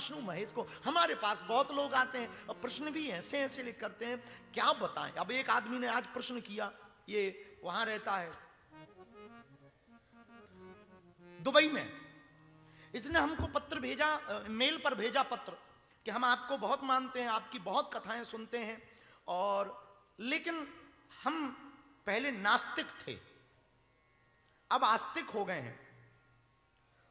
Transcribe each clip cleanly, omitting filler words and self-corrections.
विष्णु महेश को। हमारे पास बहुत लोग आते हैं और प्रश्न भी ऐसे ऐसे लिख करते हैं, क्या बताएं। अब एक आदमी ने आज प्रश्न किया, ये वहां रहता है दुबई में, इसने हमको पत्र भेजा, मेल पर भेजा पत्र कि हम आपको बहुत मानते हैं, आपकी बहुत कथाएं सुनते हैं, और लेकिन हम पहले नास्तिक थे, अब आस्तिक हो गए हैं।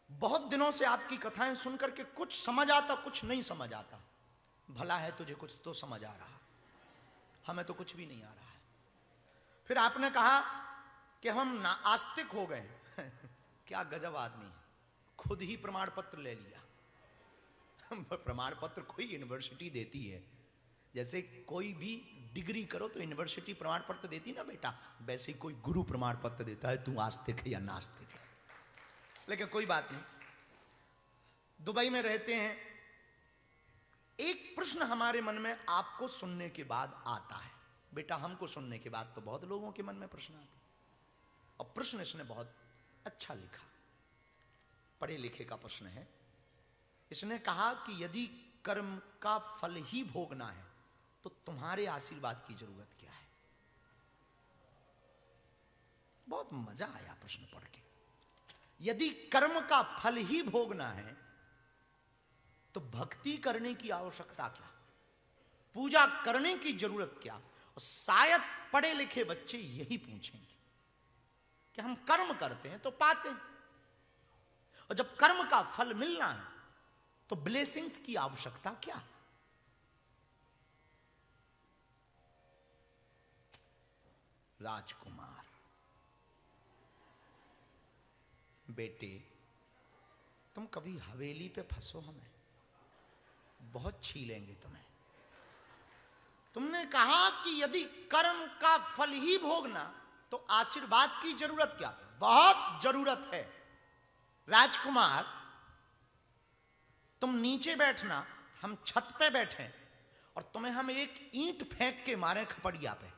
बहुत दिनों से आपकी कथाएं सुनकर के कुछ समझ आता, कुछ नहीं समझ आता। भला है तुझे कुछ तो समझ आ रहा, हमें तो कुछ भी नहीं आ रहा है। फिर आपने कहा कि हम आस्तिक हो गए। क्या गजब आदमी, खुद ही प्रमाण पत्र ले लिया। प्रमाण पत्र कोई यूनिवर्सिटी देती है, जैसे कोई भी डिग्री करो तो यूनिवर्सिटी प्रमाण पत्र देती ना बेटा, वैसे ही कोई गुरु प्रमाण पत्र देता है, तू आस्तिक है या नास्तिक है। लेकिन कोई बात नहीं, दुबई में रहते हैं। एक प्रश्न हमारे मन में आपको सुनने के बाद आता है, बेटा हमको सुनने के बाद तो बहुत लोगों के मन में प्रश्न आते हैं, और प्रश्न इसने बहुत अच्छा लिखा, पढ़े लिखे का प्रश्न है। इसने कहा कि यदि कर्म का फल ही भोगना है तो तुम्हारे आशीर्वाद की जरूरत क्या है। बहुत मजा आया प्रश्न पढ़ के। यदि कर्म का फल ही भोगना है तो भक्ति करने की आवश्यकता क्या, पूजा करने की जरूरत क्या। और शायद पढ़े लिखे बच्चे यही पूछेंगे कि हम कर्म करते हैं तो पाते हैं, और जब कर्म का फल मिलना है तो ब्लेसिंग्स की आवश्यकता क्या। राजकुमार, बेटे तुम कभी हवेली पे फंसो, हमें बहुत छीलेंगे तुम्हें। तुमने कहा कि यदि कर्म का फल ही भोगना तो आशीर्वाद की जरूरत क्या, बहुत जरूरत है। राजकुमार तुम नीचे बैठना, हम छत पे बैठे, और तुम्हें हम एक ईंट फेंक के मारे खपड़िया पे,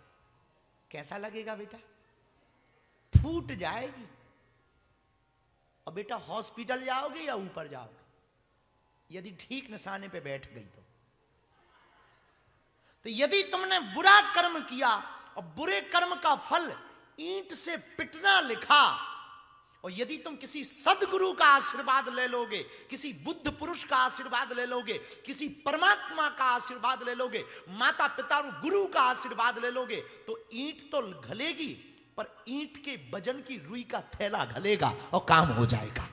कैसा लगेगा बेटा। फूट जाएगी। और बेटा हॉस्पिटल जाओगे या ऊपर जाओगे, यदि ठीक निशाने पे बैठ गई तो यदि तुमने बुरा कर्म किया और बुरे कर्म का फल ईंट से पिटना लिखा, और यदि तुम किसी सदगुरु का आशीर्वाद ले लोगे, किसी बुद्ध पुरुष का आशीर्वाद ले लोगे, किसी परमात्मा का आशीर्वाद ले लोगे, माता पिता और गुरु का आशीर्वाद ले लोगे, तो ईंट तो घलेगी पर ईंट के वजन की रुई का थैला घलेगा और काम हो जाएगा।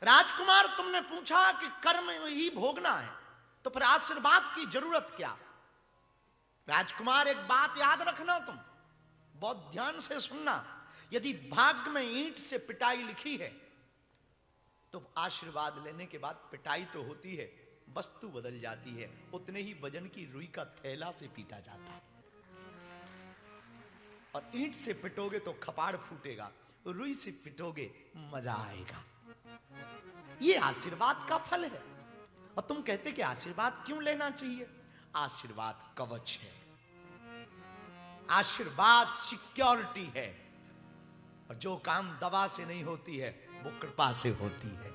राजकुमार तुमने पूछा कि कर्म ही भोगना है तो फिर आशीर्वाद की जरूरत क्या। राजकुमार एक बात याद रखना, तुम बहुत ध्यान से सुनना, यदि भाग्य में ईंट से पिटाई लिखी है तो आशीर्वाद लेने के बाद पिटाई तो होती है, वस्तु बदल जाती है, उतने ही वजन की रुई का थैला से पीटा जाता है। और ईंट से पिटोगे तो खपाड़ फूटेगा, रुई से पिटोगे मजा आएगा। ये आशीर्वाद का फल है। और तुम कहते कि आशीर्वाद क्यों लेना चाहिए। आशीर्वाद कवच है, आशीर्वाद सिक्योरिटी है, और जो काम दवा से नहीं होती है वो कृपा से होती है।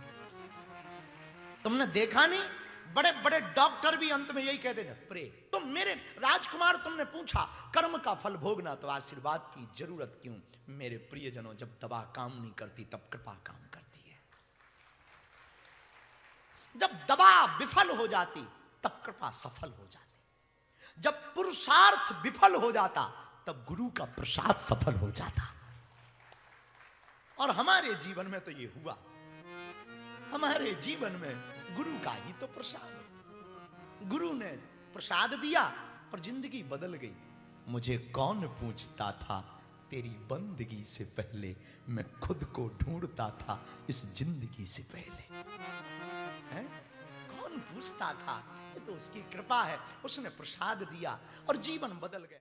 तुमने देखा नहीं, बड़े बड़े डॉक्टर भी अंत में यही कहते थे, प्रे। तो मेरे राजकुमार तुमने पूछा कर्म का फल भोगना तो आशीर्वाद की जरूरत क्यों। मेरे प्रियजनों, जब दवा काम नहीं करती तब कृपा काम करती है। जब दवा विफल हो जाती तब कृपा सफल हो जाती। जब पुरुषार्थ विफल हो जाता तब गुरु का प्रसाद सफल हो जाता। और हमारे जीवन में तो ये हुआ, हमारे जीवन में गुरु का ही तो प्रसाद है। गुरु ने प्रसाद दिया और जिंदगी बदल गई। मुझे कौन पूछता था तेरी बंदगी से पहले, मैं खुद को ढूंढता था इस जिंदगी से पहले। है? कौन पूछता था, ये तो उसकी कृपा है, उसने प्रसाद दिया और जीवन बदल गया।